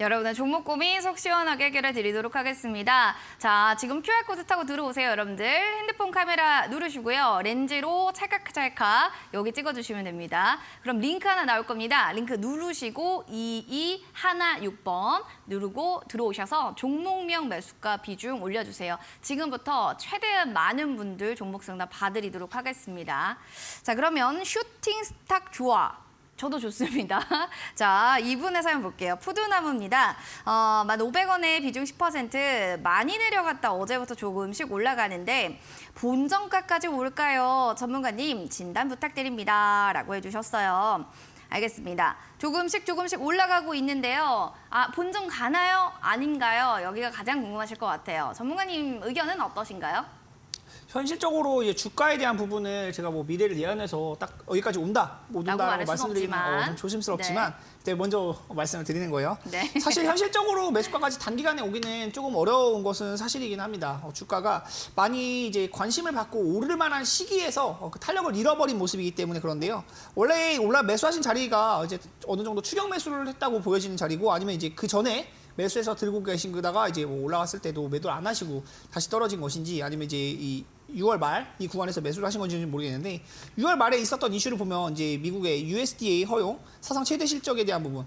여러분의 종목 고민 속 시원하게 해결해 드리도록 하겠습니다. 자, 지금 QR코드 타고 들어오세요, 여러분들. 핸드폰 카메라 누르시고요. 렌즈로 찰칵찰칵 여기 찍어주시면 됩니다. 그럼 링크 하나 나올 겁니다. 링크 누르시고 2216번 누르고 들어오셔서 종목명 매수가 비중 올려주세요. 지금부터 최대한 많은 분들 종목 상담 봐드리도록 하겠습니다. 자, 그러면 슈팅 스탁 좋아. 저도 좋습니다. 자, 이분의 사연 볼게요. 푸드나무입니다. 1,500원에 비중 10% 많이 내려갔다 어제부터 조금씩 올라가는데 본정가까지 올까요? 전문가님 진단 부탁드립니다. 라고 해주셨어요. 알겠습니다. 조금씩 올라가고 있는데요. 본정 가나요? 아닌가요? 여기가 가장 궁금하실 것 같아요. 전문가님 의견은 어떠신가요? 현실적으로 이제 주가에 대한 부분을 제가 뭐 미래를 예언해서 딱 여기까지 온다, 못 온다라고 말씀드리면 좀 조심스럽지만 네. 먼저 말씀을 드리는 거예요. 네. 사실 현실적으로 매수가까지 단기간에 오기는 조금 어려운 것은 사실이긴 합니다. 주가가 많이 이제 관심을 받고 오를 만한 시기에서 그 탄력을 잃어버린 모습이기 때문에 그런데요. 원래 매수하신 자리가 이제 어느 정도 추격 매수를 했다고 보여지는 자리고 아니면 이제 그 전에 매수해서 들고 계신 거다가 이제 뭐 올라갔을 때도 매도를 안 하시고 다시 떨어진 것인지 아니면 이제 이 6월 말 이 구간에서 매수를 하신 건지는 모르겠는데 6월 말에 있었던 이슈를 보면 이제 미국의 USDA 허용, 사상 최대 실적에 대한 부분,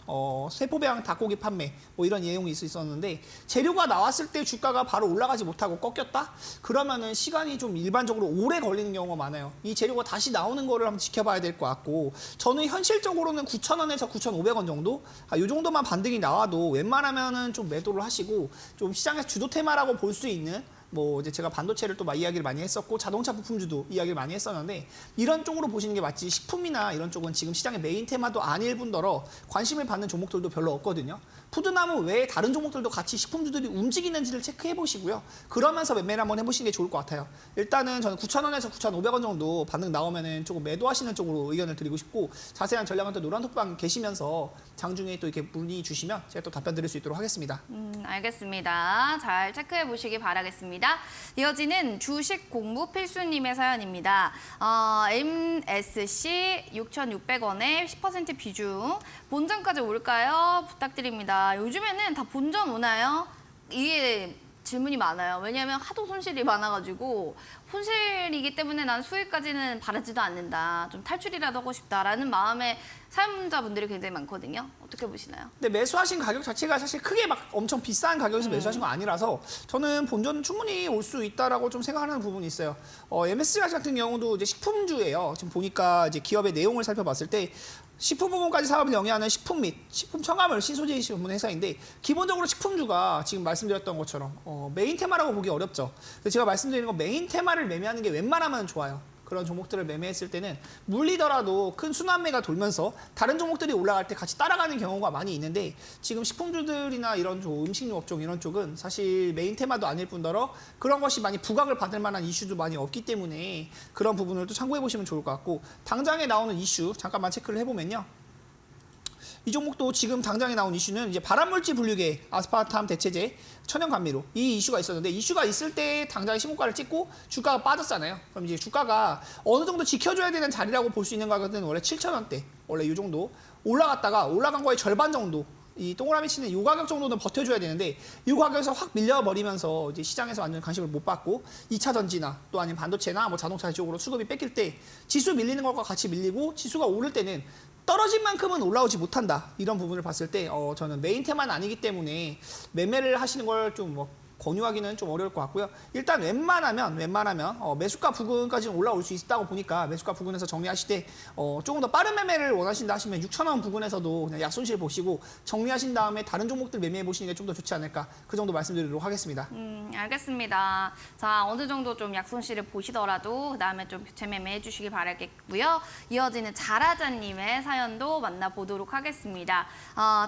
세포배양 닭고기 판매 뭐 이런 내용이 있었는데 재료가 나왔을 때 주가가 바로 올라가지 못하고 꺾였다? 그러면은 시간이 좀 일반적으로 오래 걸리는 경우가 많아요. 이 재료가 다시 나오는 거를 한번 지켜봐야 될 것 같고 저는 현실적으로는 9,000원에서 9,500원 정도? 이 정도만 반등이 나와도 웬만하면은 좀 매도를 하시고 좀 시장의 주도 테마라고 볼 수 있는 뭐 이제 제가 반도체를 또 이야기를 많이 했었고 자동차 부품주도 이야기를 많이 했었는데 이런 쪽으로 보시는 게 맞지 식품이나 이런 쪽은 지금 시장의 메인 테마도 아닐 뿐더러 관심을 받는 종목들도 별로 없거든요. 푸드나무 외에 다른 종목들도 같이 식품주들이 움직이는지를 체크해 보시고요. 그러면서 매매를 한번 해보시는 게 좋을 것 같아요. 일단은 저는 9,000원에서 9,500원 정도 반등 나오면은 조금 매도하시는 쪽으로 의견을 드리고 싶고 자세한 전략은 또 노란톡방 계시면서 장중에 또 이렇게 문의 주시면 제가 또 답변 드릴 수 있도록 하겠습니다. 알겠습니다. 잘 체크해 보시기 바라겠습니다. 이어지는 주식 공부 필수님의 사연입니다. MSC 6,600원에 10% 비중 본전까지 올까요? 부탁드립니다. 요즘에는 다 본전 오나요? 이게 질문이 많아요. 왜냐하면 하도 손실이 많아가지고 손실이기 때문에 난 수익까지는 바라지도 않는다. 좀 탈출이라도 하고 싶다라는 마음에 사용자분들이 굉장히 많거든요. 어떻게 보시나요? 근데 매수하신 가격 자체가 사실 크게 막 엄청 비싼 가격에서 매수하신 거 아니라서 저는 본전 충분히 올 수 있다라고 좀 생각하는 부분이 있어요. MSC 같은 경우도 이제 식품주예요. 지금 보니까 이제 기업의 내용을 살펴봤을 때 식품 부분까지 사업을 영위하는 식품 및 식품 첨가물 신소재 전문 회사인데 기본적으로 식품주가 지금 말씀드렸던 것처럼 메인 테마라고 보기 어렵죠. 그래서 제가 말씀드리는 건 메인 테마를 매매하는 게 웬만하면 좋아요. 그런 종목들을 매매했을 때는 물리더라도 큰 순환매가 돌면서 다른 종목들이 올라갈 때 같이 따라가는 경우가 많이 있는데 지금 식품주들이나 이런 음식료 업종 이런 쪽은 사실 메인 테마도 아닐 뿐더러 그런 것이 많이 부각을 받을 만한 이슈도 많이 없기 때문에 그런 부분을 또 참고해 보시면 좋을 것 같고 당장에 나오는 이슈 잠깐만 체크를 해보면요. 이 종목도 지금 당장에 나온 이슈는 이제 발암물질 분류계, 아스파탐 대체제, 천연 감미료 이 이슈가 있었는데 이슈가 있을 때 당장에 신고가를 찍고 주가가 빠졌잖아요. 그럼 이제 주가가 어느 정도 지켜줘야 되는 자리라고 볼 수 있는 가격은 원래 7,000원대 원래 이 정도 올라갔다가 올라간 거의 절반 정도 이 동그라미 치는 이 가격 정도는 버텨줘야 되는데 이 가격에서 확 밀려버리면서 이제 시장에서 완전 관심을 못 받고 2차 전지나 또 아니면 반도체나 뭐 자동차 쪽으로 수급이 뺏길 때 지수 밀리는 것과 같이 밀리고 지수가 오를 때는 떨어진 만큼은 올라오지 못한다. 이런 부분을 봤을 때 저는 메인 테마는 아니기 때문에 매매를 하시는 걸 좀 권유하기는 좀 어려울 것 같고요. 일단 웬만하면 매수가 부근까지는 올라올 수 있다고 보니까 매수가 부근에서 정리하실 때 조금 더 빠른 매매를 원하신다 하시면 6,000원 부근에서도 그냥 약손실 보시고 정리하신 다음에 다른 종목들 매매해 보시는 게 좀 더 좋지 않을까 그 정도 말씀드리도록 하겠습니다. 알겠습니다. 자, 어느 정도 좀 약손실을 보시더라도 그다음에 좀 교체 매매해 주시기 바라겠고요. 이어지는 자라자님의 사연도 만나보도록 하겠습니다.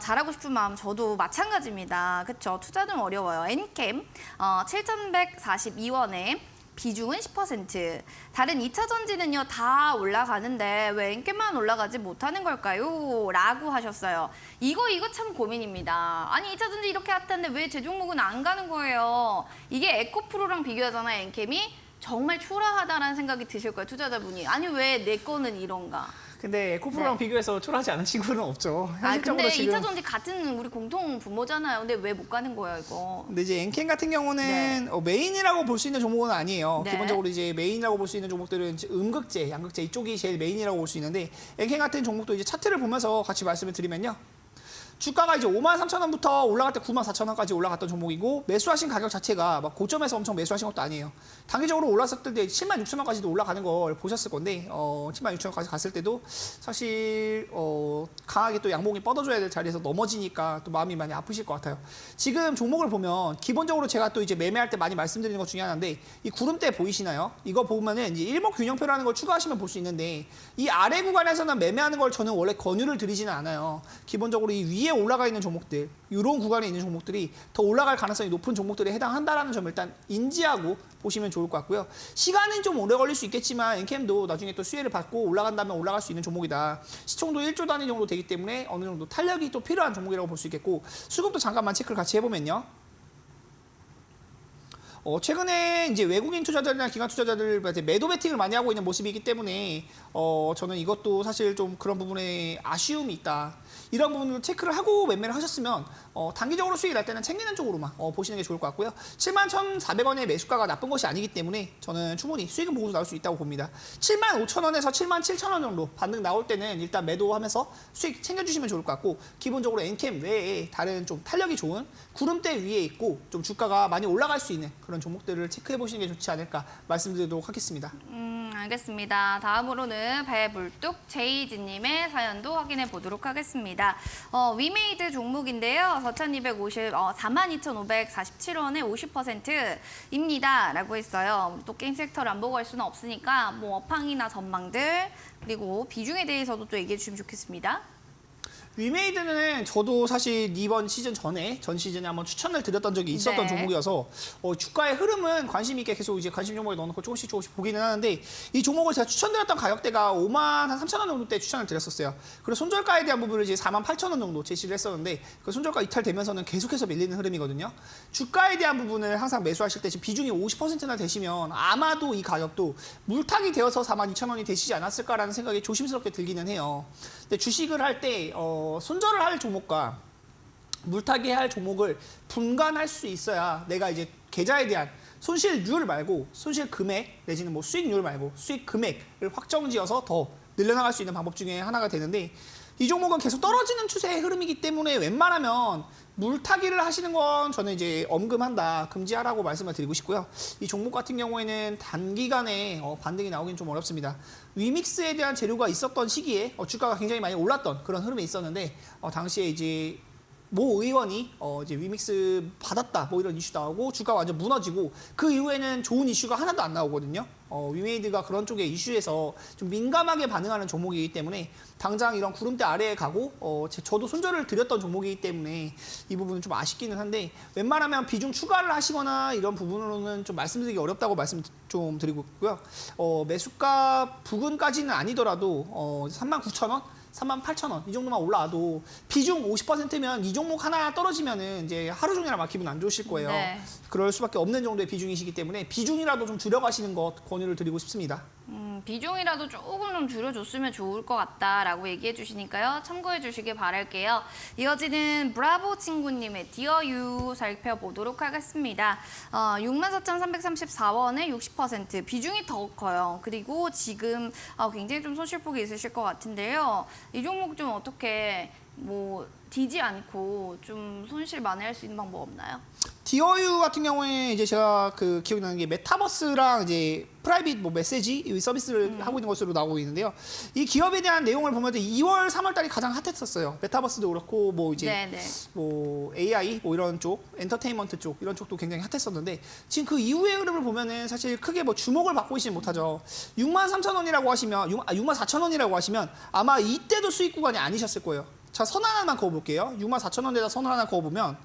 잘하고 싶은 마음 저도 마찬가지입니다. 그렇죠? 투자 좀 어려워요. 엔캠 7,142원에 비중은 10%. 다른 2차 전지는요 다 올라가는데 왜 엔캠만 올라가지 못하는 걸까요? 라고 하셨어요. 이거 참 고민입니다. 아니 2차 전지 이렇게 핫한데 왜 제 종목은 안 가는 거예요? 이게 에코프로랑 비교하잖아요. 엔캠이. 정말 초라하다라는 생각이 드실 거예요. 투자자분이. 아니 왜 내 거는 이런가? 근데 에코프로랑 네. 비교해서 초라하지 않은 친구는 없죠. 아 현실적으로 근데 지금. 2차 전지 같은 우리 공통 부모잖아요. 근데 왜 못 가는 거예요 이거? 근데 이제 엔캠 같은 경우는 네. 메인이라고 볼 수 있는 종목은 아니에요. 네. 기본적으로 이제 메인이라고 볼 수 있는 종목들은 이제 음극재, 양극재 이쪽이 제일 메인이라고 볼 수 있는데 엔캠 같은 종목도 이제 차트를 보면서 같이 말씀을 드리면요. 주가가 이제 53,000원부터 올라갈 때 94,000원까지 올라갔던 종목이고 매수하신 가격 자체가 막 고점에서 엄청 매수하신 것도 아니에요. 단기적으로 올랐을 때 76,000원까지도 올라가는 걸 보셨을 건데 76,000원까지 갔을 때도 사실 강하게 또 양봉이 뻗어줘야 될 자리에서 넘어지니까 또 마음이 많이 아프실 것 같아요. 지금 종목을 보면 기본적으로 제가 또 이제 매매할 때 많이 말씀드리는 것 중에 하나인데 이 구름대 보이시나요? 이거 보면은 이제 일목균형표라는 걸 추가하시면 볼 수 있는데 이 아래 구간에서는 매매하는 걸 저는 원래 권유를 드리지는 않아요. 기본적으로 이 위에 올라가 있는 종목들, 이런 구간에 있는 종목들이 더 올라갈 가능성이 높은 종목들에 해당한다라는 점을 일단 인지하고 보시면 좋을 것 같고요. 시간은 좀 오래 걸릴 수 있겠지만 엔캠도 나중에 또 수혜를 받고 올라간다면 올라갈 수 있는 종목이다. 시총도 1조 단위 정도 되기 때문에 어느 정도 탄력이 또 필요한 종목이라고 볼 수 있겠고 수급도 잠깐만 체크를 같이 해보면요. 최근에 이제 외국인 투자자들이나 기관 투자자들 매도 베팅을 많이 하고 있는 모습이기 때문에 저는 이것도 사실 좀 그런 부분에 아쉬움이 있다. 이런 부분을 체크를 하고 매매를 하셨으면 단기적으로 수익이 날 때는 챙기는 쪽으로만 보시는 게 좋을 것 같고요. 71,400원의 매수가가 나쁜 것이 아니기 때문에 저는 충분히 수익은 보고도 나올 수 있다고 봅니다. 75,000원에서 77,000원 정도 반등 나올 때는 일단 매도하면서 수익 챙겨주시면 좋을 것 같고 기본적으로 엔캠 외에 다른 좀 탄력이 좋은 구름대 위에 있고 좀 주가가 많이 올라갈 수 있는 그런 종목들을 체크해 보시는 게 좋지 않을까 말씀드리도록 하겠습니다. 알겠습니다. 다음으로는 배불뚝 제이지님의 사연도 확인해 보도록 하겠습니다. 위메이드 종목인데요. 42,547원에 50%입니다. 라고 했어요. 또 게임 섹터를 안 보고 할 수는 없으니까 뭐 업황이나 전망들 그리고 비중에 대해서도 또 얘기해 주시면 좋겠습니다. 위메이드는 저도 사실 이번 시즌 전에 전 시즌에 한번 추천을 드렸던 적이 있었던 네. 종목이어서 주가의 흐름은 관심 있게 계속 이제 관심 종목에 넣어놓고 조금씩 보기는 하는데 이 종목을 제가 추천드렸던 가격대가 53,000원 정도 때 추천을 드렸었어요. 그리고 손절가에 대한 부분을 이제 48,000원 정도 제시를 했었는데 그 손절가 이탈되면서는 계속해서 밀리는 흐름이거든요. 주가에 대한 부분을 항상 매수하실 때 지금 비중이 50%나 되시면 아마도 이 가격도 물타기 되어서 42,000원이 되시지 않았을까라는 생각이 조심스럽게 들기는 해요. 근데 주식을 할 때 손절을 할 종목과 물타기 할 종목을 분간할 수 있어야 내가 이제 계좌에 대한 손실률 말고 손실 금액 내지는 뭐 수익률 말고 수익 금액을 확정지어서 더 늘려나갈 수 있는 방법 중에 하나가 되는데 이 종목은 계속 떨어지는 추세의 흐름이기 때문에 웬만하면 물타기를 하시는 건 저는 이제 엄금한다, 금지하라고 말씀을 드리고 싶고요. 이 종목 같은 경우에는 단기간에 반등이 나오긴 좀 어렵습니다. 위믹스에 대한 재료가 있었던 시기에 주가가 굉장히 많이 올랐던 그런 흐름이 있었는데 당시에 이제 모 의원이 이제 위믹스 받았다 뭐 이런 이슈 나오고 주가가 완전 무너지고 그 이후에는 좋은 이슈가 하나도 안 나오거든요. 위메이드가 그런 쪽의 이슈에서 좀 민감하게 반응하는 종목이기 때문에 당장 이런 구름대 아래에 가고 저도 손절을 드렸던 종목이기 때문에 이 부분은 좀 아쉽기는 한데 웬만하면 비중 추가를 하시거나 이런 부분으로는 좀 말씀드리기 어렵다고 말씀 좀 드리고 있고요. 매수가 부근까지는 아니더라도 39,000원? 38,000원 이 정도만 올라와도 비중 50%면 이 종목 하나 떨어지면은 이제 하루 종일 아마 기분 안 좋으실 거예요. 네. 그럴 수밖에 없는 정도의 비중이시기 때문에 비중이라도 좀 줄여가시는 것 권유를 드리고 싶습니다. 비중이라도 조금 좀 줄여줬으면 좋을 것 같다라고 얘기해 주시니까요. 참고해 주시길 바랄게요. 이어지는 브라보 친구님의 디어 유 살펴보도록 하겠습니다. 64,334원에 60% 비중이 더 커요. 그리고 지금 굉장히 좀 손실폭이 있으실 것 같은데요. 이 종목 좀 어떻게 뭐 뒤지 않고 좀 손실 만회할 수 있는 방법 없나요? 디어유 같은 경우에 이제 제가 그 기억이 나는 게 메타버스랑 이제 프라이빗 뭐 메시지 이 서비스를 하고 있는 것으로 나오고 있는데요. 이 기업에 대한 내용을 보면 2월, 3월 달이 가장 핫했었어요. 메타버스도 그렇고 뭐 이제 네네. 뭐 AI 뭐 이런 쪽, 엔터테인먼트 쪽 이런 쪽도 굉장히 핫했었는데 지금 그 이후의 흐름을 보면은 사실 크게 뭐 주목을 받고 있지는 못하죠. 63,000원이라고 하시면 64,000원이라고 하시면 아마 이때도 수익 구간이 아니셨을 거예요. 자, 선 하나만 그어볼게요. 64,000원에다 선 하나 그어보면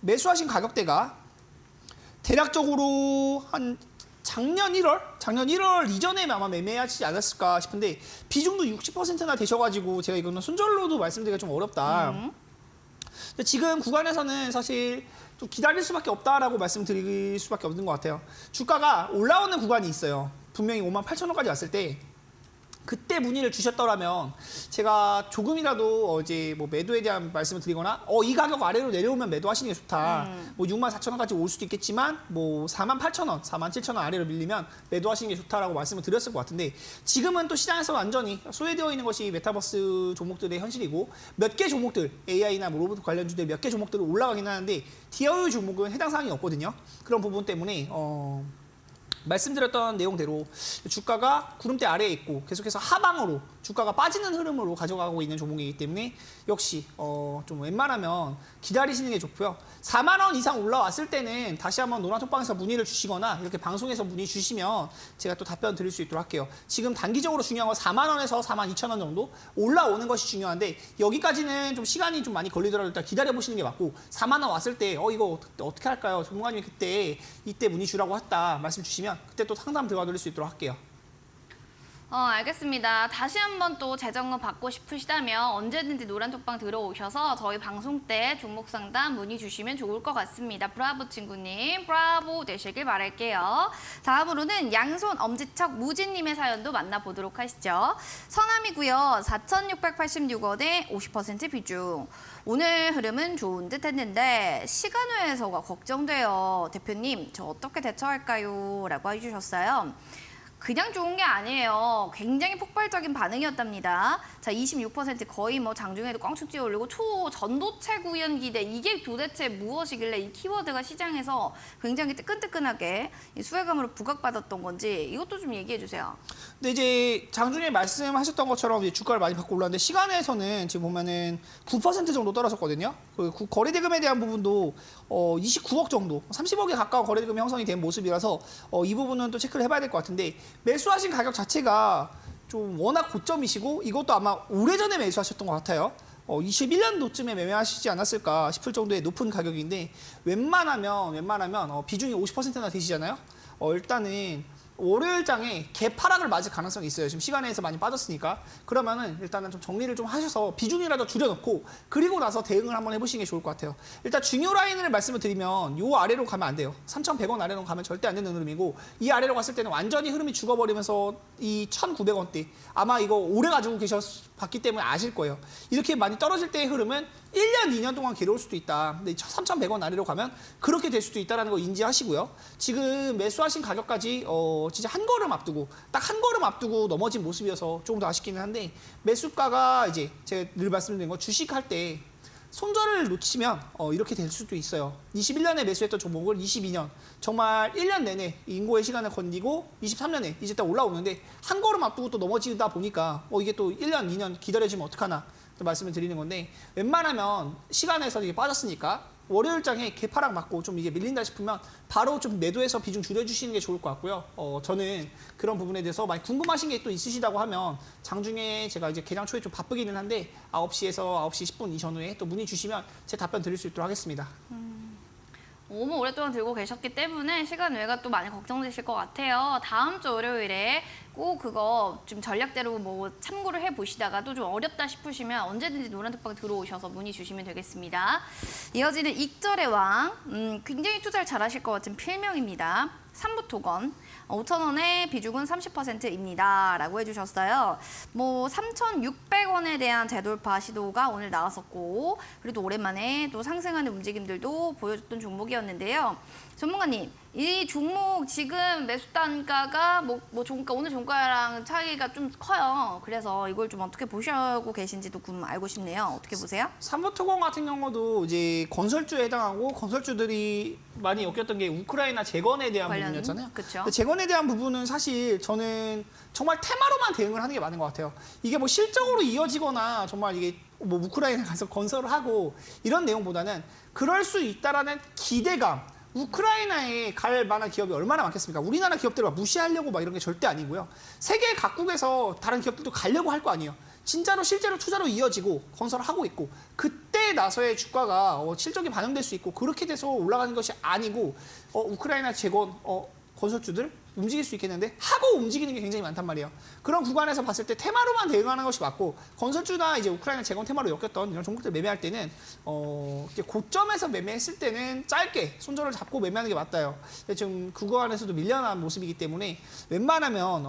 매수하신 가격대가 대략적으로 한 작년 1월 이전에 아마 매매하시지 않았을까 싶은데 비중도 60%나 되셔가지고 제가 이거는 손절로도 말씀드리기가 좀 어렵다. 근데 지금 구간에서는 사실 좀 기다릴 수밖에 없다라고 말씀드릴 수밖에 없는 것 같아요. 주가가 올라오는 구간이 있어요. 분명히 58,000원까지 왔을 때 그때 문의를 주셨더라면 제가 조금이라도 이제 뭐 매도에 대한 말씀을 드리거나 이 가격 아래로 내려오면 매도하시는 게 좋다. 뭐 64,000원까지 올 수도 있겠지만 뭐 48,000원, 47,000원 아래로 밀리면 매도하시는 게 좋다라고 말씀을 드렸을 것 같은데 지금은 또 시장에서 완전히 소외되어 있는 것이 메타버스 종목들의 현실이고 몇 개 종목들 AI나 뭐 로봇 관련주들 몇 개 종목들은 올라가긴 하는데 디아유 종목은 해당 사항이 없거든요. 그런 부분 때문에 말씀드렸던 내용대로 주가가 구름대 아래에 있고 계속해서 하방으로 주가가 빠지는 흐름으로 가져가고 있는 종목이기 때문에 역시 좀 웬만하면 기다리시는 게 좋고요. 4만 원 이상 올라왔을 때는 다시 한번 노란톡방에서 문의를 주시거나 이렇게 방송에서 문의 주시면 제가 또 답변 드릴 수 있도록 할게요. 지금 단기적으로 중요한 건 4만 원에서 4만 2천 원 정도 올라오는 것이 중요한데 여기까지는 좀 시간이 좀 많이 걸리더라도 일단 기다려보시는 게 맞고 4만 원 왔을 때 이거 어떻게 할까요? 전문가님이 이때 문의 주라고 했다 말씀 주시면 그때 또 상담 들어가 드릴 수 있도록 할게요. 알겠습니다. 다시 한번 또 재점검 받고 싶으시다면 언제든지 노란톡방 들어오셔서 저희 방송 때 종목 상담 문의 주시면 좋을 것 같습니다. 브라보 친구님, 브라보 되시길 바랄게요. 다음으로는 양손 엄지척 무진님의 사연도 만나보도록 하시죠. 서남이고요. 4,686원에 50% 비중. 오늘 흐름은 좋은 듯 했는데 시간외에서가 걱정돼요. 대표님, 저 어떻게 대처할까요? 라고 해주셨어요. 그냥 좋은 게 아니에요. 굉장히 폭발적인 반응이었답니다. 자, 26% 거의 뭐 장중에도 꽝충 뛰어 올리고 초전도체 구현 기대 이게 도대체 무엇이길래 이 키워드가 시장에서 굉장히 뜨끈뜨끈하게 이 수혜감으로 부각받았던 건지 이것도 좀 얘기해 주세요. 근데 이제 장중에 말씀하셨던 것처럼 이제 주가를 많이 받고 올랐는데 시간에서는 지금 보면은 9% 정도 떨어졌거든요. 그 거래대금에 대한 부분도 29억 정도, 30억에 가까운 거래대금이 형성이 된 모습이라서 이 부분은 또 체크를 해봐야 될 것 같은데 매수하신 가격 자체가 좀 워낙 고점이시고 이것도 아마 오래전에 매수하셨던 것 같아요. 21년도쯤에 매매하시지 않았을까 싶을 정도의 높은 가격인데 웬만하면 비중이 50%나 되시잖아요. 일단은 월요일장에 개파락을 맞을 가능성이 있어요. 지금 시간에서 많이 빠졌으니까. 그러면은 일단은 좀 정리를 좀 하셔서 비중이라도 줄여놓고 그리고 나서 대응을 한번 해보시는 게 좋을 것 같아요. 일단 중요 라인을 말씀을 드리면 요 아래로 가면 안 돼요. 3,100원 아래로 가면 절대 안 되는 흐름이고 이 아래로 갔을 때는 완전히 흐름이 죽어버리면서 이 1,900원대 아마 이거 오래 가지고 계셨기 때문에 아실 거예요. 이렇게 많이 떨어질 때의 흐름은 1년, 2년 동안 괴로울 수도 있다. 근데 3,100원 아래로 가면 그렇게 될 수도 있다는 거 인지하시고요. 지금 매수하신 가격까지 진짜 한 걸음 앞두고 딱 한 걸음 앞두고 넘어진 모습이어서 조금 더 아쉽기는 한데 매수가가 이제 제가 늘 말씀드린 거 주식할 때 손절을 놓치면 이렇게 될 수도 있어요. 21년에 매수했던 종목을 22년 정말 1년 내내 인고의 시간을 건디고 23년에 이제 딱 올라오는데 한 걸음 앞두고 또 넘어지다 보니까 이게 또 1년, 2년 기다려지면 어떡하나 말씀을 드리는 건데 웬만하면 시간에서 이게 빠졌으니까 월요일장에 개파락 맞고 좀 이게 밀린다 싶으면 바로 좀 매도해서 비중 줄여주시는 게 좋을 것 같고요. 저는 그런 부분에 대해서 많이 궁금하신 게 또 있으시다고 하면 장중에 제가 이제 개장 초에 좀 바쁘기는 한데 9시에서 9시 10분 이전후에 또 문의 주시면 제 답변 드릴 수 있도록 하겠습니다. 너무 오랫동안 들고 계셨기 때문에 시간 외가 또 많이 걱정되실 것 같아요. 다음 주 월요일에 꼭 그거 좀 전략대로 뭐 참고를 해보시다가도 좀 어렵다 싶으시면 언제든지 노란톡방 들어오셔서 문의 주시면 되겠습니다. 이어지는 익절의 왕, 굉장히 투자를 잘하실 것 같은 필명입니다. 삼부토건 5,000원의 비중은 30%입니다. 라고 해주셨어요. 뭐 3,600원에 대한 재돌파 시도가 오늘 나왔었고 그래도 오랜만에 또 상승하는 움직임들도 보여줬던 종목이었는데요. 전문가님, 이 종목 지금 매수 단가가 오늘 종가랑 차이가 좀 커요. 그래서 이걸 좀 어떻게 보시고 계신지도 알고 싶네요. 어떻게 보세요? 삼부토건 같은 경우도 이제 건설주에 해당하고 건설주들이 많이 엮였던 게 우크라이나 재건에 대한 부분이었잖아요. 그쵸. 재건에 대한 부분은 사실 저는 정말 테마로만 대응을 하는 게 맞는 것 같아요. 이게 뭐 실적으로 이어지거나 정말 이게 뭐 우크라이나 가서 건설을 하고 이런 내용보다는 그럴 수 있다라는 기대감. 우크라이나에 갈 만한 기업이 얼마나 많겠습니까? 우리나라 기업들을 무시하려고 막 이런 게 절대 아니고요. 세계 각국에서 다른 기업들도 가려고 할 거 아니에요. 진짜로 실제로 투자로 이어지고 건설을 하고 있고 그때 나서의 주가가 실적이 반영될 수 있고 그렇게 돼서 올라가는 것이 아니고 우크라이나 재건 건설주들 움직일 수 있겠는데 하고 움직이는 게 굉장히 많단 말이에요. 그런 구간에서 봤을 때 테마로만 대응하는 것이 맞고 건설주나 이제 우크라이나 재건 테마로 엮였던 이런 종목들 매매할 때는 고점에서 매매했을 때는 짧게 손절을 잡고 매매하는 게 맞다요. 근데 지금 그 구간에서도 밀려난 모습이기 때문에 웬만하면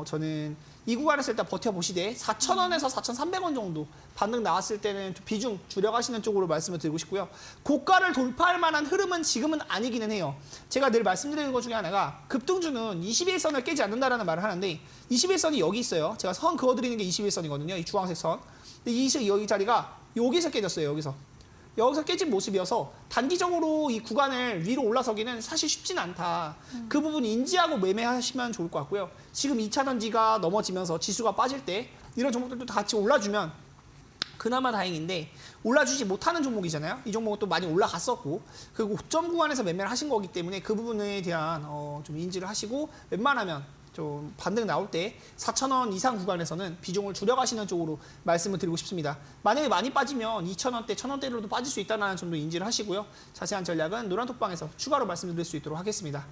저는 이 구간에서 일단 버텨보시되 4,000원에서 4,300원 정도 반등 나왔을 때는 좀 비중 줄여가시는 쪽으로 말씀을 드리고 싶고요. 고가를 돌파할 만한 흐름은 지금은 아니기는 해요. 제가 늘 말씀드리는 것 중에 하나가 급등주는 21선을 깨지 않는다라는 말을 하는데 21선이 여기 있어요. 제가 선 그어드리는 게 21선이거든요. 이 주황색 선. 근데 여기 자리가 여기서 깨졌어요. 여기서 깨진 모습이어서 단기적으로 이 구간을 위로 올라서기는 사실 쉽진 않다. 그 부분 인지하고 매매하시면 좋을 것 같고요. 지금 2차 전지가 넘어지면서 지수가 빠질 때 이런 종목들도 다 같이 올라주면 그나마 다행인데 올라주지 못하는 종목이잖아요. 이 종목은 또 많이 올라갔었고 그 고점 구간에서 매매를 하신 거기 때문에 그 부분에 대한 좀 인지를 하시고 웬만하면 좀 반등 나올 때 4,000원 이상 구간에서는 비중을 줄여가시는 쪽으로 말씀을 드리고 싶습니다. 만약에 많이 빠지면 2,000원대, 1,000원대로도 빠질 수 있다는 점도 인지를 하시고요. 자세한 전략은 노란톡방에서 추가로 말씀드릴 수 있도록 하겠습니다.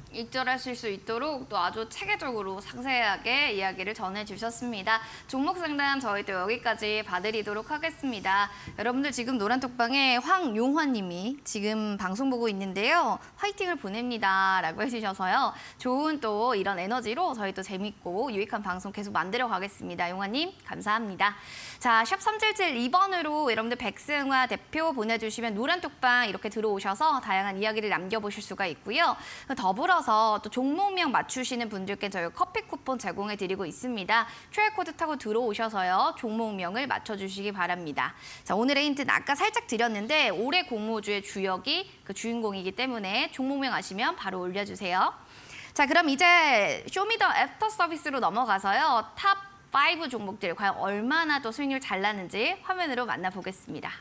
입절하실 수 있도록 또 아주 체계적으로 상세하게 이야기를 전해주셨습니다. 종목 상담 저희 또 여기까지 봐드리도록 하겠습니다. 여러분들 지금 노란톡방에 황용환님이 지금 방송 보고 있는데요. 화이팅을 보냅니다 라고 해주셔서요. 좋은 또 이런 에너지로 저희 또 재밌고 유익한 방송 계속 만들어 가겠습니다. 용환님 감사합니다. 자, 샵 3772번으로 여러분들 백승화 대표 보내주시면 노란톡방 이렇게 들어오셔서 다양한 이야기를 남겨보실 수가 있고요. 더불어서 또 종목명 맞추시는 분들께 저희 커피 쿠폰 제공해 드리고 있습니다. QR코드 타고 들어오셔서요. 종목명을 맞춰주시기 바랍니다. 자, 오늘의 힌트는 아까 살짝 드렸는데 올해 공모주의 주역이 그 주인공이기 때문에 종목명 아시면 바로 올려주세요. 자, 그럼 이제 쇼미더 애프터 서비스로 넘어가서요. 탑 5 종목들 과연 얼마나 또 수익률 잘 나는지 화면으로 만나보겠습니다.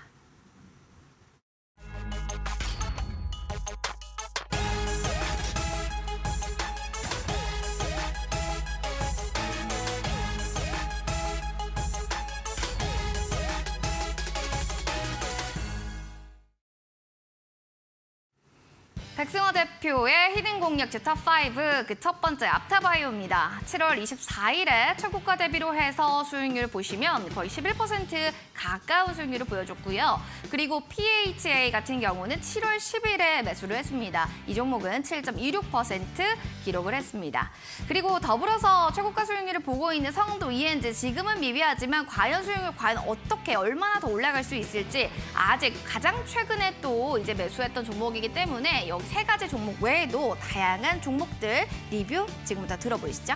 백승호 대표의 히든 공략주 탑5 그 첫 번째 앞타바이오입니다. 7월 24일에 최고가 대비로 해서 수익률 보시면 거의 11% 가까운 수익률을 보여줬고요. 그리고 PHA 같은 경우는 7월 10일에 매수를 했습니다. 이 종목은 7.26% 기록을 했습니다. 그리고 더불어서 최고가 수익률을 보고 있는 성도 ENG 지금은 미비하지만 과연 수익률 과연 어떻게 얼마나 더 올라갈 수 있을지 아직 가장 최근에 또 이제 매수했던 종목이기 때문에 여기 세 가지 종목 외에도 다양한 종목들 리뷰 지금부터 들어보시죠.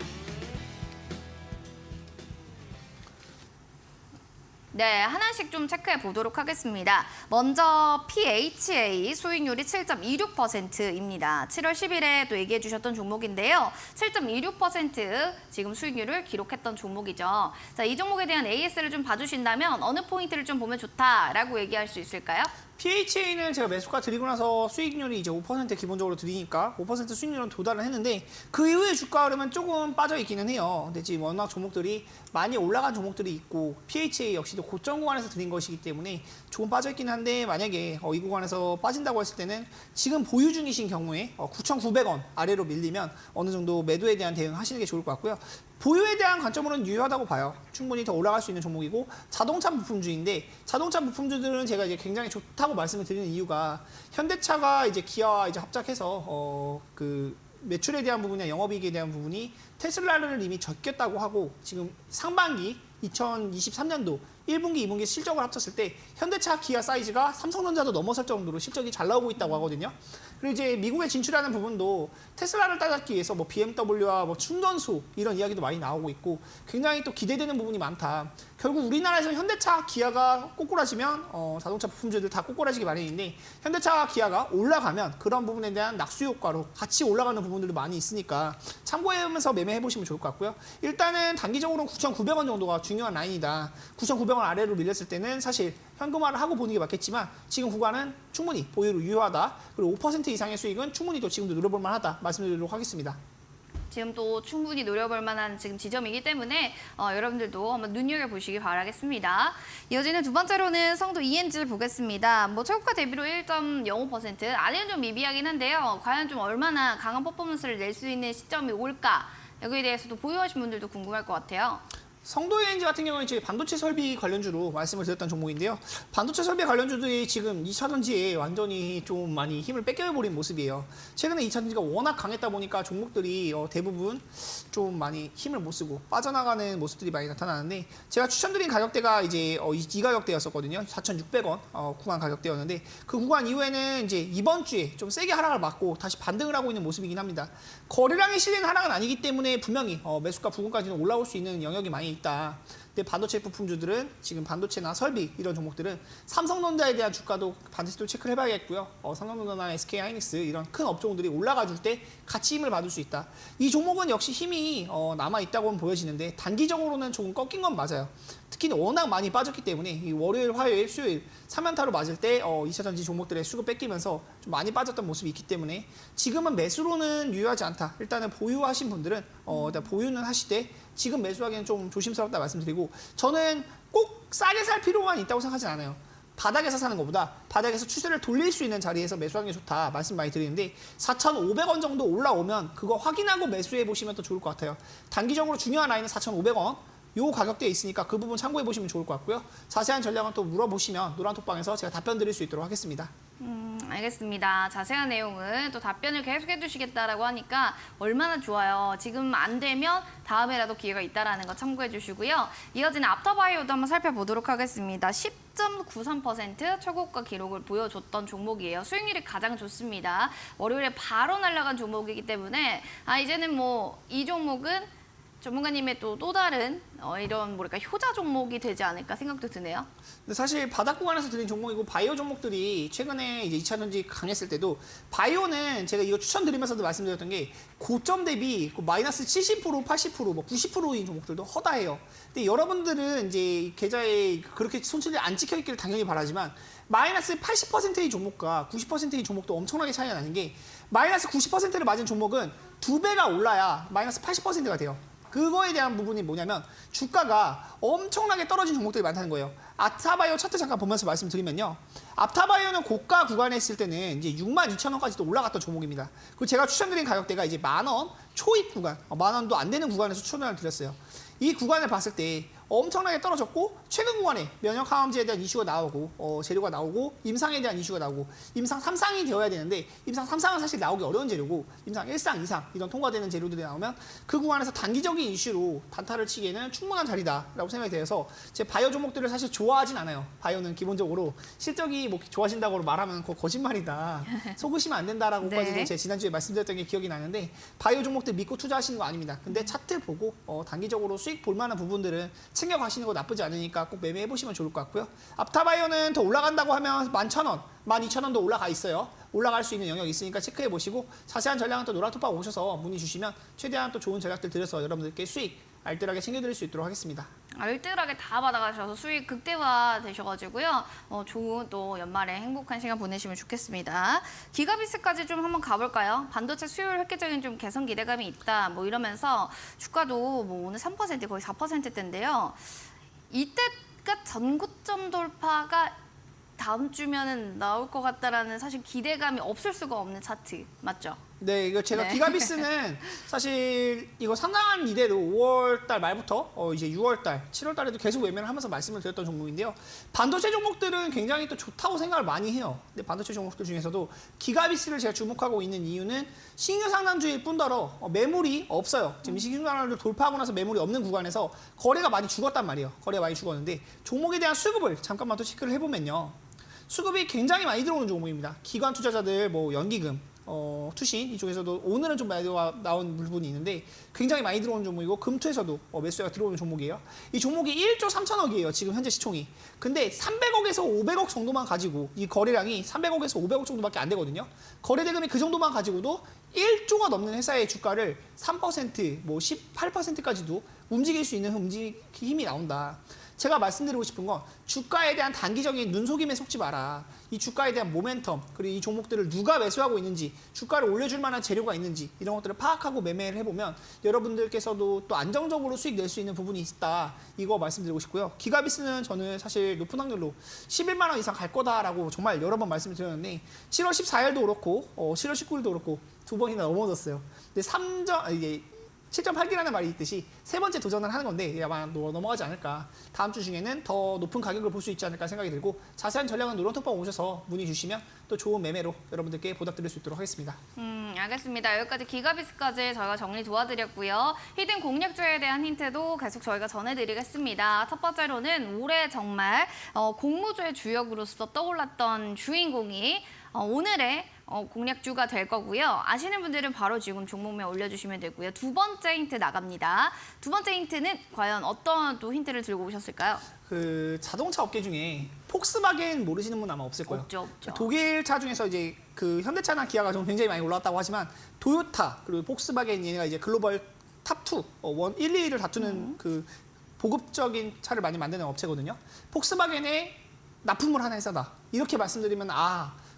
네, 하나씩 좀 체크해 보도록 하겠습니다. 먼저 PHA 수익률이 7.26%입니다. 7월 10일에 또 얘기해 주셨던 종목인데요. 7.26% 지금 수익률을 기록했던 종목이죠. 자, 이 종목에 대한 AS를 좀 봐주신다면 어느 포인트를 좀 보면 좋다라고 얘기할 수 있을까요? PHA는 제가 매수가 드리고 나서 수익률이 이제 5% 기본적으로 드리니까 5% 수익률은 도달을 했는데 그 이후에 주가 흐름은 조금 빠져 있기는 해요. 근데 지금 워낙 종목들이 많이 올라간 종목들이 있고 PHA 역시도 고점 구간에서 드린 것이기 때문에 조금 빠져 있긴 한데 만약에 이 구간에서 빠진다고 했을 때는 지금 보유 중이신 경우에 9,900원 아래로 밀리면 어느 정도 매도에 대한 대응 하시는 게 좋을 것 같고요. 보유에 대한 관점으로는 유효하다고 봐요. 충분히 더 올라갈 수 있는 종목이고 자동차 부품주인데 자동차 부품주들은 제가 이제 굉장히 좋다고 말씀을 드리는 이유가 현대차가 이제 기아와 이제 합작해서 그 매출에 대한 부분이나 영업이익에 대한 부분이 테슬라를 이미 적겠다고 하고 지금 상반기 2023년도 1분기, 2분기 실적을 합쳤을 때 현대차, 기아 사이즈가 삼성전자도 넘어설 정도로 실적이 잘 나오고 있다고 하거든요. 그리고 이제 미국에 진출하는 부분도 테슬라를 따잡기 위해서 뭐 BMW와 뭐 충전소 이런 이야기도 많이 나오고 있고 굉장히 또 기대되는 부분이 많다. 결국 우리나라에서 현대차, 기아가 꼬꾸라지면 자동차 부품주들 다 꼬꾸라지기 마련인데 현대차, 기아가 올라가면 그런 부분에 대한 낙수 효과로 같이 올라가는 부분들도 많이 있으니까 참고하면서 매매해 보시면 좋을 것 같고요. 일단은 단기적으로는 9,900원 정도가 중요한 라인이다. 9,900원 아래로 밀렸을 때는 사실 현금화를 하고 보는 게 맞겠지만 지금 구간은 충분히 보유로 유효하다. 그리고 5% 이상의 수익은 충분히 또 지금도 누려볼 만하다 말씀드리도록 하겠습니다. 지금 또 충분히 노려볼 만한 지금 지점이기 때문에 여러분들도 한번 눈여겨보시기 바라겠습니다. 이어지는 두 번째로는 성도 ENG 보겠습니다. 뭐 최고가 대비로 1.05% 아직은 좀 미비하긴 한데요. 과연 좀 얼마나 강한 퍼포먼스를 낼 수 있는 시점이 올까? 여기에 대해서도 보유하신 분들도 궁금할 것 같아요. 성도엔지 같은 경우는 이제 반도체 설비 관련주로 말씀을 드렸던 종목인데요. 반도체 설비 관련주들이 지금 2차전지에 완전히 좀 많이 힘을 뺏겨버린 모습이에요. 최근에 2차전지가 워낙 강했다 보니까 종목들이 대부분 좀 많이 힘을 못 쓰고 빠져나가는 모습들이 많이 나타나는데 제가 추천드린 가격대가 이제 이 가격대였었거든요. 4,600원 구간 가격대였는데 그 구간 이후에는 이제 이번 주에 좀 세게 하락을 맞고 다시 반등을 하고 있는 모습이긴 합니다. 거래량이 실린 하락은 아니기 때문에 분명히 매수가 부근까지는 올라올 수 있는 영역이 많이 있다. 근데 반도체 부품주들은 지금 반도체나 설비 이런 종목들은 삼성전자에 대한 주가도 반드시 또 체크를 해봐야겠고요. 삼성전자나 SK하이닉스 이런 큰 업종들이 올라가 줄 때 같이 힘을 받을 수 있다. 이 종목은 역시 힘이 남아 있다고는 보여지는데 단기적으로는 조금 꺾인 건 맞아요. 특히 워낙 많이 빠졌기 때문에 이 월요일, 화요일, 수요일 3연타로 맞을 때 2차전지 종목들의 수급 뺏기면서 좀 많이 빠졌던 모습이 있기 때문에 지금은 매수로는 유효하지 않다. 일단은 보유하신 분들은 일단 보유는 하시되 지금 매수하기는 좀 조심스럽다 말씀드리고 저는 꼭 싸게 살 필요가 있다고 생각하진 않아요. 바닥에서 사는 것보다 바닥에서 추세를 돌릴 수 있는 자리에서 매수하는 게 좋다 말씀 많이 드리는데 4,500원 정도 올라오면 그거 확인하고 매수해 보시면 더 좋을 것 같아요. 단기적으로 중요한 라인은 4,500원 요 가격대에 있으니까 그 부분 참고해 보시면 좋을 것 같고요. 자세한 전략은 또 물어보시면 노란톡방에서 제가 답변 드릴 수 있도록 하겠습니다. 알겠습니다. 자세한 내용은 또 답변을 계속해 주시겠다라고 하니까 얼마나 좋아요. 지금 안 되면 다음에라도 기회가 있다라는 거 참고해 주시고요. 이어지는 앞터바이오도 한번 살펴보도록 하겠습니다. 10.93% 최고가 기록을 보여줬던 종목이에요. 수익률이 가장 좋습니다. 월요일에 바로 날아간 종목이기 때문에 이제는 뭐 이 종목은 전문가님의 또 다른 이런 뭐랄까 효자 종목이 되지 않을까 생각도 드네요. 근데 사실 바닥 구간에서 드린 종목이고 바이오 종목들이 최근에 이제 2차전지 강했을 때도 바이오는 제가 이거 추천드리면서도 말씀드렸던 게 고점 대비 마이너스 70%, 80%, 뭐 90%인 종목들도 허다해요. 근데 여러분들은 이제 계좌에 그렇게 손실이 안 찍혀 있기를 당연히 바라지만 마이너스 80%의 종목과 90%의 종목도 엄청나게 차이가 나는 게 마이너스 90%를 맞은 종목은 2배가 올라야 마이너스 80%가 돼요. 그거에 대한 부분이 뭐냐면 주가가 엄청나게 떨어진 종목들이 많다는 거예요. 앞타바이오 차트 잠깐 보면서 말씀드리면요. 앞타바이오는 고가 구간에 있을 때는 이제 62,000원까지도 올라갔던 종목입니다. 그리고 제가 추천드린 가격대가 이제 10,000원 초입 구간, 10,000원도 안 되는 구간에서 추천을 드렸어요. 이 구간을 봤을 때 엄청나게 떨어졌고 최근 구간에 면역 항암제에 대한 이슈가 나오고 재료가 나오고 임상에 대한 이슈가 나오고 임상 3상이 되어야 되는데 임상 3상은 사실 나오기 어려운 재료고 임상 1상, 2상 이런 통과되는 재료들이 나오면 그 구간에서 단기적인 이슈로 단타를 치기에는 충분한 자리다라고 생각이 되어서 제 바이오 종목들을 사실 좋아하진 않아요. 바이오는 기본적으로 실적이 뭐 좋아진다고 말하면 그거 거짓말이다. 속으시면 안 된다라고까지도 네. 제가 지난주에 말씀드렸던 게 기억이 나는데 바이오 종목들 믿고 투자하시는 거 아닙니다. 근데 차트 보고 단기적으로 수익 볼 만한 부분들은 챙겨가시는 거 나쁘지 않으니까 꼭 매매해보시면 좋을 것 같고요. 앞타바이오는 더 올라간다고 하면 11,000원, 12,000원도 올라가 있어요. 올라갈 수 있는 영역이 있으니까 체크해보시고 자세한 전략은 또 노란톡방 오셔서 문의 주시면 최대한 또 좋은 전략들 드려서 여러분들께 수익 알뜰하게 챙겨드릴 수 있도록 하겠습니다. 알뜰하게 다 받아가셔서 수익 극대화 되셔가지고요. 좋은 또 연말에 행복한 시간 보내시면 좋겠습니다. 기가비스까지 좀 한번 가볼까요? 반도체 수요일 획기적인 좀 개선 기대감이 있다. 뭐 이러면서 주가도 뭐 오늘 3% 거의 4%대인데요. 이때가 전고점 돌파가 다음 주면은 나올 것 같다라는 사실 기대감이 없을 수가 없는 차트 맞죠? 네, 이거 제가 네. 기가비스는 사실 이거 상당한 이대로 5월달 말부터 이제 6월달, 7월달에도 계속 매매를 하면서 말씀을 드렸던 종목인데요. 반도체 종목들은 굉장히 또 좋다고 생각을 많이 해요. 근데 반도체 종목들 중에서도 기가비스를 제가 주목하고 있는 이유는 신규 상단주일 뿐더러 매물이 없어요. 지금 신규 상단을 돌파하고 나서 매물이 없는 구간에서 거래가 많이 죽었단 말이에요. 거래가 많이 죽었는데 종목에 대한 수급을 잠깐만 또 체크를 해보면요. 수급이 굉장히 많이 들어오는 종목입니다. 기관 투자자들, 뭐 연기금, 투신 이쪽에서도 오늘은 좀 많이 나온 부분이 있는데 굉장히 많이 들어오는 종목이고 금투에서도 매수가 들어오는 종목이에요. 이 종목이 1조 3천억이에요. 지금 현재 시총이. 근데 300억에서 500억 정도만 가지고 이 거래량이 300억에서 500억 정도밖에 안 되거든요. 거래 대금이 그 정도만 가지고도 1조가 넘는 회사의 주가를 3%, 뭐 18%까지도 움직일 수 있는 힘이 나온다. 제가 말씀드리고 싶은 건 주가에 대한 단기적인 눈속임에 속지 마라. 이 주가에 대한 모멘텀, 그리고 이 종목들을 누가 매수하고 있는지, 주가를 올려줄 만한 재료가 있는지 이런 것들을 파악하고 매매를 해보면 여러분들께서도 또 안정적으로 수익 낼 수 있는 부분이 있다. 이거 말씀드리고 싶고요. 기가비스는 저는 사실 높은 확률로 11만 원 이상 갈 거다라고 정말 여러 번 말씀드렸는데 7월 14일도 그렇고 7월 19일도 그렇고 두 번이나 넘어졌어요. 근데 이게 7.8기라는 말이 있듯이 세 번째 도전을 하는 건데 아마 넘어가지 않을까. 다음 주 중에는 더 높은 가격을 볼 수 있지 않을까 생각이 들고 자세한 전략은 노론톡방 오셔서 문의 주시면 또 좋은 매매로 여러분들께 보답드릴 수 있도록 하겠습니다. 알겠습니다. 여기까지 기가비스까지 저희가 정리 도와드렸고요. 히든 공략주에 대한 힌트도 계속 저희가 전해드리겠습니다. 첫 번째로는 올해 정말 공모주의 주역으로서 떠올랐던 주인공이 오늘의 공략주가 될 거고요. 아시는 분들은 바로 지금 종목명 올려주시면 되고요. 두 번째 힌트 나갑니다. 두 번째 힌트는 과연 어떤 또 힌트를 들고 오셨을까요? 그 자동차 업계 중에 폭스바겐 모르시는 분 아마 없을 거예요. 없죠. 독일 차 중에서 이제 그 현대차나 기아가 좀 굉장히 많이 올라왔다고 하지만 토요타 그리고 폭스바겐 얘네가 이제 글로벌 탑2, 1, 2위를 다투는 그 보급적인 차를 많이 만드는 업체거든요. 폭스바겐의 납품물 하나 회사다. 이렇게 말씀드리면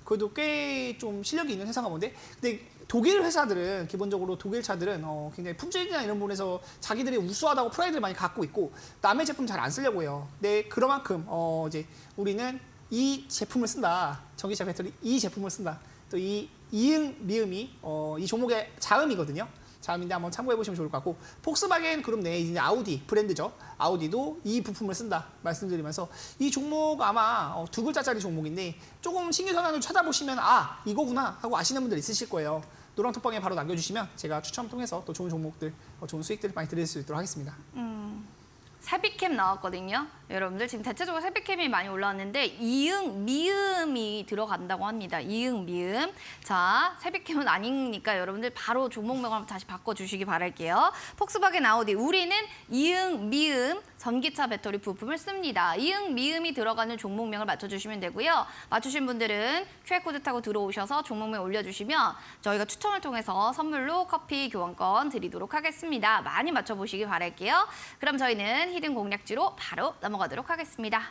그래도 꽤 좀 실력이 있는 회사가 본데 근데 독일 회사들은 기본적으로 독일 차들은 굉장히 품질이나 이런 부분에서 자기들이 우수하다고 프라이드를 많이 갖고 있고 남의 제품 잘 안 쓰려고 해요. 근데 그만큼 이제 우리는 이 제품을 쓴다. 전기차 배터리 이 제품을 쓴다. 또 이 이응 미음이 이 종목의 자음이거든요. 자음인데 한번 참고해 보시면 좋을 것 같고 폭스바겐 그룹 내에 이제 아우디 브랜드죠. 아우디도 이 부품을 쓴다 말씀드리면서 이 종목 아마 두 글자짜리 종목인데 조금 신규 선환을 찾아보시면 이거구나 하고 아시는 분들 있으실 거예요. 노랑톡방에 바로 남겨주시면 제가 추첨 통해서 또 좋은 종목들, 좋은 수익들 많이 드릴 수 있도록 하겠습니다. 세비캠 나왔거든요. 여러분들 지금 대체적으로 세비캠이 많이 올라왔는데 이응, 미음이 들어간다고 합니다. 이응, 미음. 자, 세비캠은 아니니까 여러분들 바로 종목명을 다시 바꿔주시기 바랄게요. 폭스바겐 아우디, 우리는 이응, 미음 전기차 배터리 부품을 씁니다. 이응, 미음이 들어가는 종목명을 맞춰주시면 되고요. 맞추신 분들은 QR코드 타고 들어오셔서 종목명 올려주시면 저희가 추첨을 통해서 선물로 커피 교환권 드리도록 하겠습니다. 많이 맞춰보시기 바랄게요. 그럼 저희는 히든 공략지로 바로 넘어가도록 하겠습니다.